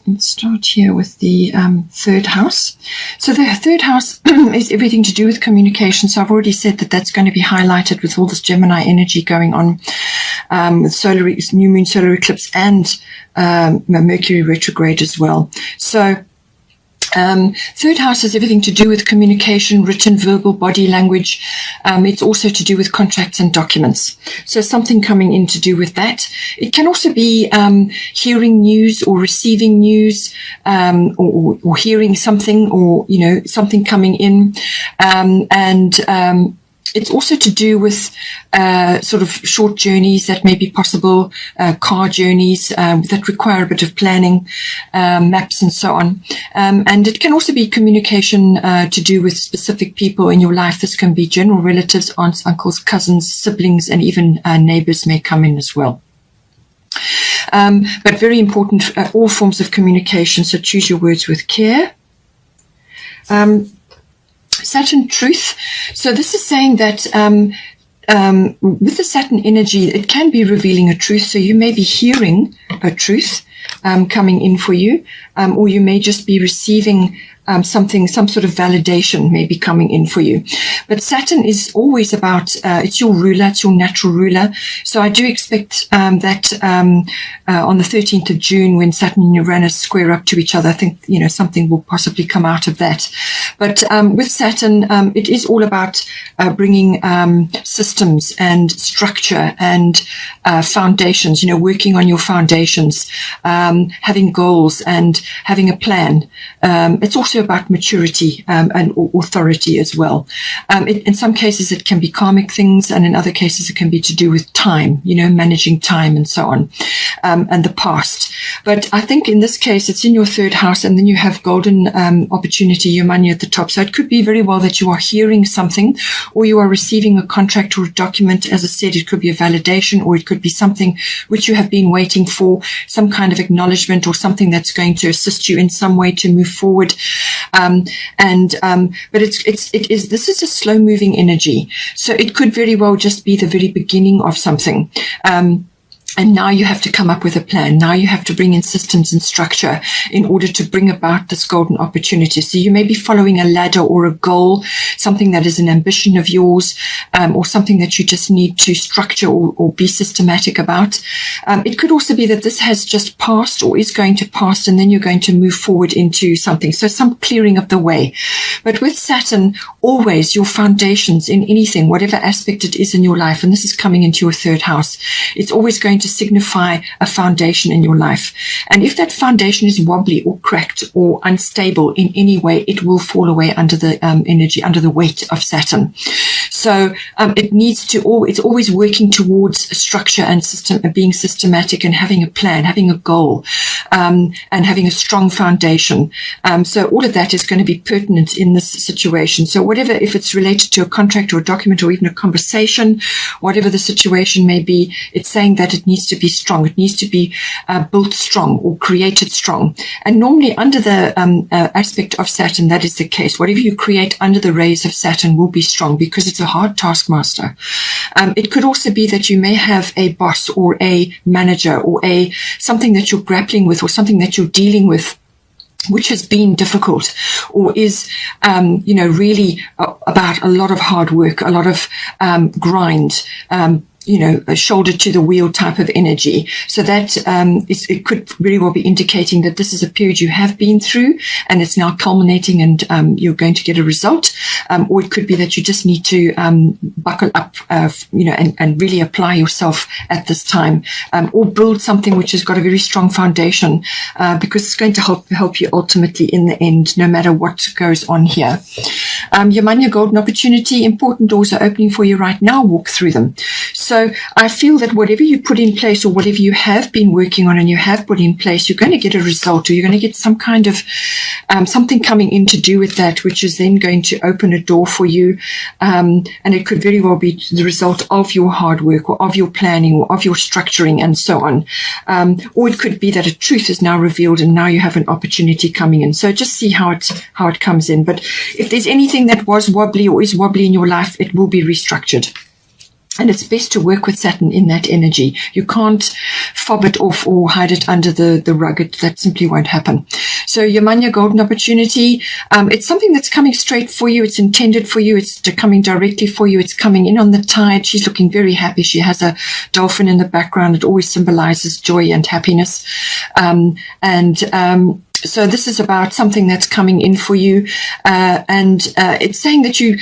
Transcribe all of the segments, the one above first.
Let's start here with the third house. So the third house is everything to do with communication. So I've already said that that's going to be highlighted with all this Gemini energy going on, with new moon, solar eclipse, and Mercury retrograde as well. So third house has everything to do with communication, written, verbal, body language. It's also to do with contracts and documents. So something coming in to do with that. It can also be hearing news or receiving news, or hearing something, or something coming in, it's also to do with sort of short journeys that may be possible, car journeys that require a bit of planning, maps and so on. And it can also be communication to do with specific people in your life. This can be general relatives, aunts, uncles, cousins, siblings, and even neighbors may come in as well. But very important, all forms of communication, so choose your words with care. Saturn truth. So this is saying that with the Saturn energy, it can be revealing a truth. So you may be hearing a truth coming in for you, or you may just be receiving some sort of validation may be coming in for you. But Saturn is always about, it's your ruler, it's your natural ruler. So I do expect that on the 13th of June, when Saturn and Uranus square up to each other, I think, something will possibly come out of that. But with Saturn, it is all about bringing systems and structure and foundations, working on your foundations, having goals and having a plan. It's also about maturity and authority as well. In some cases, it can be karmic things, and in other cases, it can be to do with time, managing time and so on, and the past. But I think in this case, it's in your third house, and then you have golden opportunity, your money at the top. So it could be very well that you are hearing something, or you are receiving a contract or a document. As I said, it could be a validation, or it could be something which you have been waiting for, some kind of acknowledgement, or something that's going to assist you in some way to move forward. But this is a slow moving energy. So it could very well just be the very beginning of something. And now you have to come up with a plan. Now you have to bring in systems and structure in order to bring about this golden opportunity. So you may be following a ladder or a goal, something that is an ambition of yours, or something that you just need to structure or be systematic about. It could also be that this has just passed or is going to pass, and then you're going to move forward into something. So some clearing of the way. But with Saturn, always your foundations in anything, whatever aspect it is in your life, and this is coming into your third house, it's always going to signify a foundation in your life. And if that foundation is wobbly or cracked or unstable in any way, it will fall away under the energy, under the weight of Saturn. So it's always working towards a structure and system, being systematic and having a plan, having a goal, and having a strong foundation. So all of that is going to be pertinent in this situation. So whatever, if it's related to a contract or a document or even a conversation, whatever the situation may be, it's saying that it needs to be strong. It needs to be built strong or created strong. And normally under the aspect of Saturn, that is the case. Whatever you create under the rays of Saturn will be strong, because it's a hard taskmaster. It could also be that you may have a boss or a manager or something that you're grappling with, or something that you're dealing with, which has been difficult, or is, really about a lot of hard work, a lot of grind, a shoulder to the wheel type of energy. So that it could very well be indicating that this is a period you have been through, and it's now culminating, and you're going to get a result. Or it could be that you just need to buckle up, and really apply yourself at this time, or build something which has got a very strong foundation, because it's going to help you ultimately in the end, no matter what goes on here. Your money, golden opportunity, important doors are opening for you right now. Walk through them. So I feel that whatever you put in place, or whatever you have been working on and you have put in place, you're going to get a result, or you're going to get some kind of something coming in to do with that, which is then going to open a door for you. And it could very well be the result of your hard work, or of your planning, or of your structuring, and so on. Or it could be that a truth is now revealed, and now you have an opportunity coming in. So just see how it comes in. But if there's anything that was wobbly or is wobbly in your life, it will be restructured. And it's best to work with Saturn in that energy. You can't fob it off or hide it under the rug. That simply won't happen. So Yamanya, golden opportunity. It's something that's coming straight for you. It's intended for you. It's coming directly for you. It's coming in on the tide. She's looking very happy. She has a dolphin in the background. It always symbolizes joy and happiness. So this is about something that's coming in for you, and it's saying that you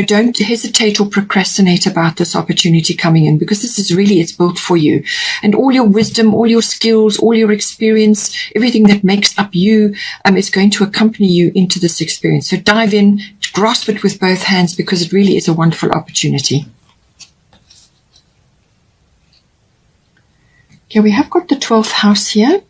don't hesitate or procrastinate about this opportunity coming in, because this is really, it's built for you, and all your wisdom, all your skills, all your experience, everything that makes up you is going to accompany you into this experience. So dive in, grasp it with both hands, because it really is a wonderful opportunity. Okay, we have got the 12th house here.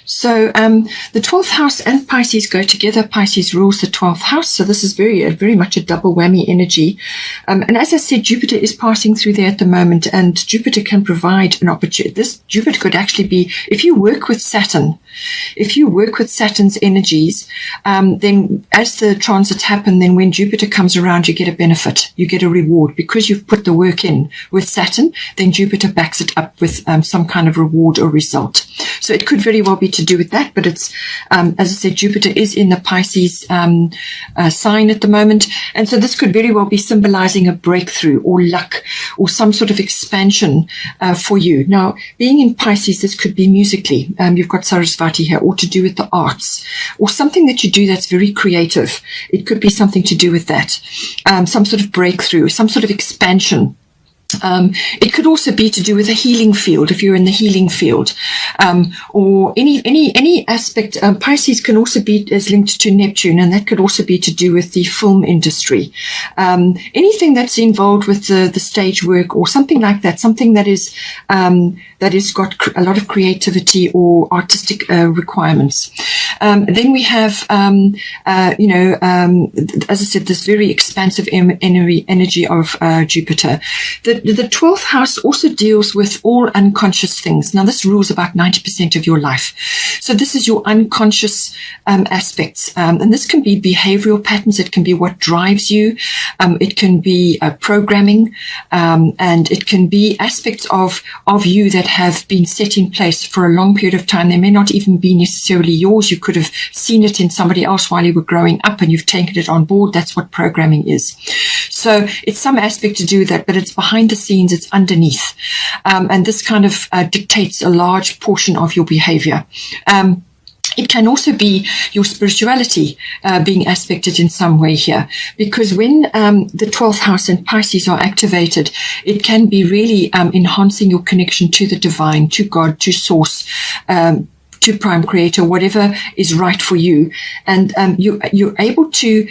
So the 12th house and Pisces go together. Pisces rules the 12th house. So this is very much a double whammy energy. And as I said, Jupiter is passing through there at the moment, and Jupiter can provide an opportunity. This Jupiter could actually be, if you work with Saturn, if you work with Saturn's energies, then as the transits happen, then when Jupiter comes around, you get a benefit, you get a reward, because you've put the work in with Saturn. Then Jupiter backs it up with some kind of reward or result. So it could very well be to do with that, but it's, as I said, Jupiter is in the Pisces sign at the moment, and so this could very well be symbolizing a breakthrough or luck or some sort of expansion for you. Now, being in Pisces, this could be musically. You've got Sarasvati here, or to do with the arts, or something that you do that's very creative. It could be something to do with that, some sort of breakthrough, some sort of expansion. It could also be to do with a healing field, if you're in the healing field, or any aspect. Pisces can also be as linked to Neptune, and that could also be to do with the film industry. Anything that's involved with the stage work or something like that, something that is got a lot of creativity or artistic requirements. Then we have, as I said, this very expansive energy of Jupiter. The 12th house also deals with all unconscious things. Now, this rules about 90% of your life. So this is your unconscious aspects. And this can be behavioral patterns. It can be what drives you. It can be programming. And it can be aspects of you that have been set in place for a long period of time. They may not even be necessarily yours. You could have seen it in somebody else while you were growing up, and you've taken it on board. That's what programming is. So it's some aspect to do with that, but it's behind the scenes, it's underneath. And this kind of dictates a large portion of your behavior. It can also be your spirituality being aspected in some way here, because when the 12th house and Pisces are activated, it can be really enhancing your connection to the divine, to God, to source, to prime creator, whatever is right for you. And you're able to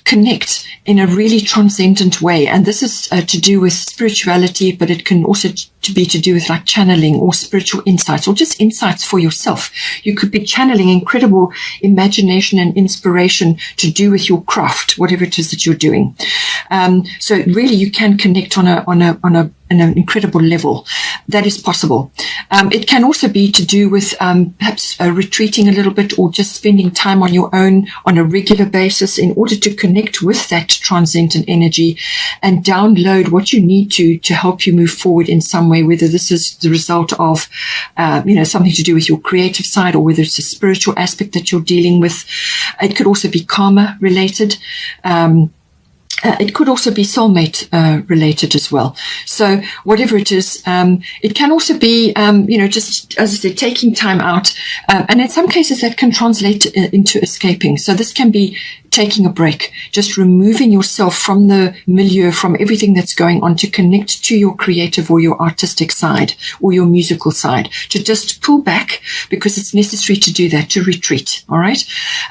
connect in a really transcendent way. And this is to do with spirituality, but it can also be to do with like channeling or spiritual insights, or just insights for yourself. You could be channeling incredible imagination and inspiration to do with your craft, whatever it is that you're doing. So really you can connect on an incredible level. That is possible. It can also be to do with perhaps retreating a little bit, or just spending time on your own on a regular basis in order to connect with that transcendent energy and download what you need to help you move forward in some way, whether this is the result of something to do with your creative side, or whether it's a spiritual aspect that you're dealing with. It could also be karma related. It could also be soulmate related as well. So whatever it is, it can also be, just as I said, taking time out. And in some cases that can translate into escaping. So this can be taking a break, just removing yourself from the milieu, from everything that's going on, to connect to your creative or your artistic side or your musical side, to just pull back because it's necessary to do that, to retreat. All right.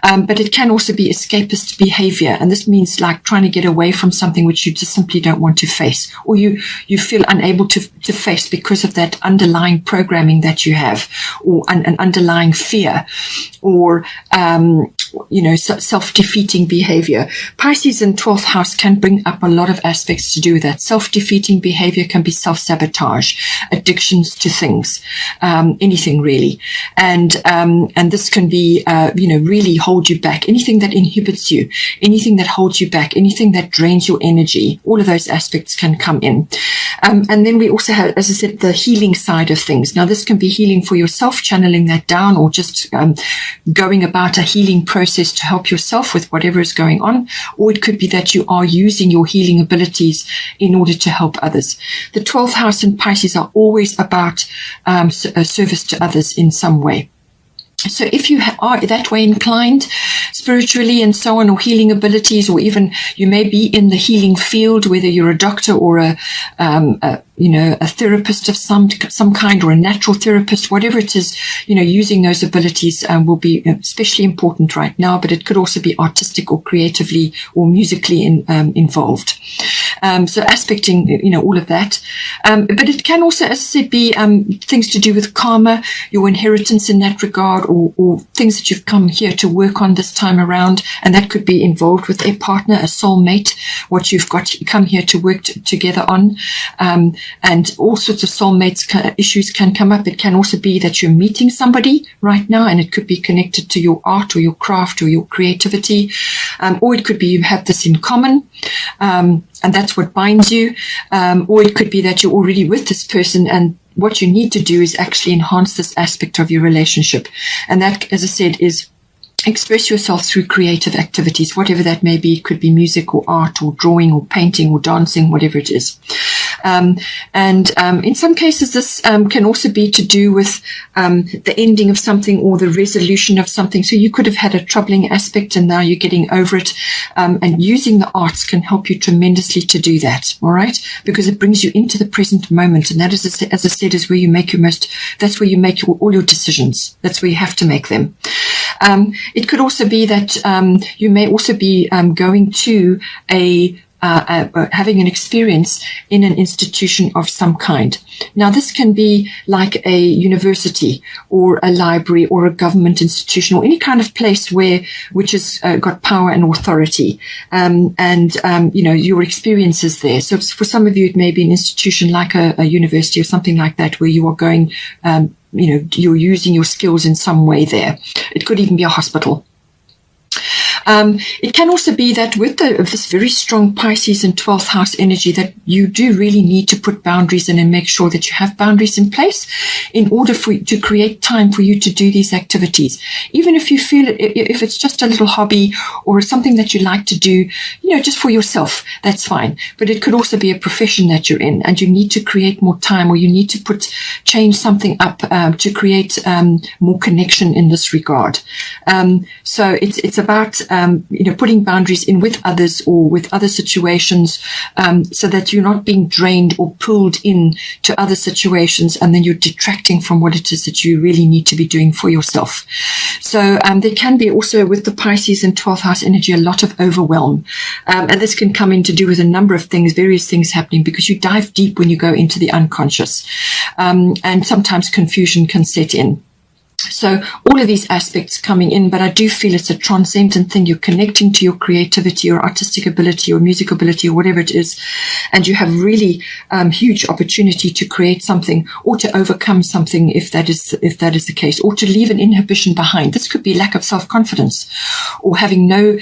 But it can also be escapist behavior. And this means like trying to get away from something which you just simply don't want to face, or you feel unable to face because of that underlying programming that you have, or an underlying fear, or self-defeating behavior. Pisces in 12th house can bring up a lot of aspects to do with that. Self-defeating behavior can be self-sabotage, addictions to things, anything really. And this can be, really hold you back. Anything that inhibits you, anything that holds you back, anything that that drains your energy. All of those aspects can come in. And then we also have, as I said, the healing side of things. Now, this can be healing for yourself, channeling that down, or just going about a healing process to help yourself with whatever is going on. Or it could be that you are using your healing abilities in order to help others. The 12th house in Pisces are always about service to others in some way. So if you are that way inclined spiritually and so on, or healing abilities, or even you may be in the healing field, whether you're a doctor or a therapist of some kind, or a natural therapist, whatever it is, using those abilities will be especially important right now, but it could also be artistic or creatively or musically involved. So aspecting, all of that. But it can also, as I said, be things to do with karma, your inheritance in that regard, or things that you've come here to work on this time around. And that could be involved with a partner, a soulmate, what you've got come here to work together on. And all sorts of soulmates issues can come up. It can also be that you're meeting somebody right now, and it could be connected to your art or your craft or your creativity. Or it could be you have this in common. And that's what binds you. Or it could be that you're already with this person, and what you need to do is actually enhance this aspect of your relationship. And that, as I said, is express yourself through creative activities, whatever that may be. It could be music or art or drawing or painting or dancing, whatever it is. In some cases, this can also be to do with the ending of something or the resolution of something. So you could have had a troubling aspect and now you're getting over it. And using the arts can help you tremendously to do that, all right? Because it brings you into the present moment. And that is, as I said, is where you make that's where you make all your decisions. That's where you have to make them. It could also be that you may also be going to having an experience in an institution of some kind. Now, this can be like a university or a library or a government institution or any kind of place which has got power and authority, your experiences there. So for some of you, it may be an institution like a university or something like that, where you are going, you're using your skills in some way there. It could even be a hospital. It can also be that with this very strong Pisces and 12th house energy, that you do really need to put boundaries in and make sure that you have boundaries in place in order to create time for you to do these activities. Even if you feel if it's just a little hobby or something that you like to do, just for yourself, that's fine. But it could also be a profession that you're in, and you need to create more time, or you need to change something up to create more connection in this regard. So it's about putting boundaries in with others or with other situations, so that you're not being drained or pulled in to other situations, and then you're detracting from what it is that you really need to be doing for yourself. So there can be also, with the Pisces and 12th house energy, a lot of overwhelm. And this can come in to do with a number of things, various things happening, because you dive deep when you go into the unconscious. And sometimes confusion can set in. So all of these aspects coming in, but I do feel it's a transcendent thing. You're connecting to your creativity or artistic ability or music ability or whatever it is, and you have really huge opportunity to create something or to overcome something if that is the case, or to leave an inhibition behind. This could be lack of self-confidence, or having no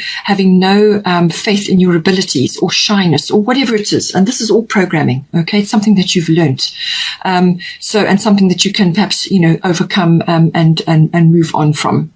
faith in your abilities, or shyness, or whatever it is. And this is all programming. Okay, it's something that you've learnt, and something that you can perhaps overcome and move on from.